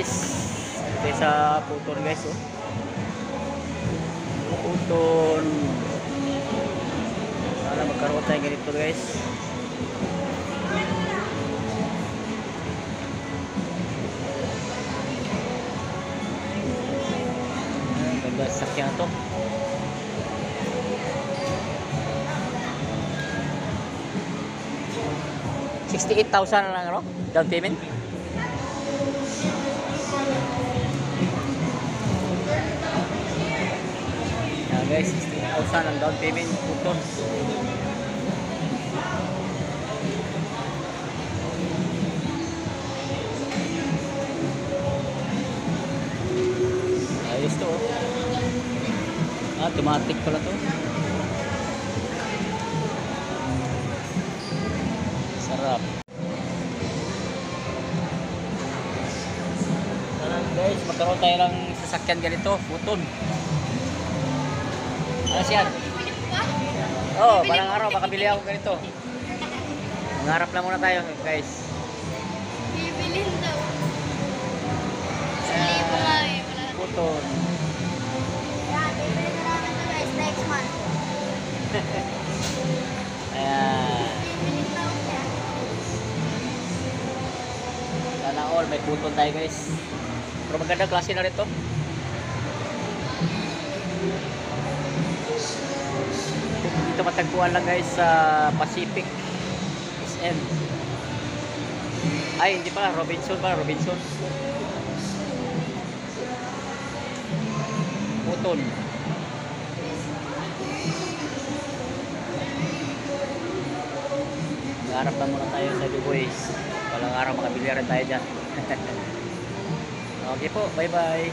guys. Ito sa puton guys, oh. Puton. Sana magkaroon tayo ganito guys. Ganda sakyan to. $68,000 lang, ano? Down payment. Yeah, guys, $68,000 ang down payment. Puton. Ayos to, oh. Automatic pala to. Sarap. Guys, magkaroon tayo ng sasakyan ganito, puton. Ano siya? Oo, balang araw makabili ako ganito. Mangarap lang muna tayo guys. Bibilin daw. Sa libo lang eh. Puton. Yan, bibilin na namin ito guys next month. Ayan. Bibilin daw siya. Sana all, may puton tayo guys. Pero magandang klase na rin to. Dito matagpuan lang guys sa Pacific SM. Ay, hindi pala, Robinson pala, Robinson. Puton. Nagharap lang muna tayo sa Duboy. Walang araw makabili rin tayo dyan. Okay po, bye bye.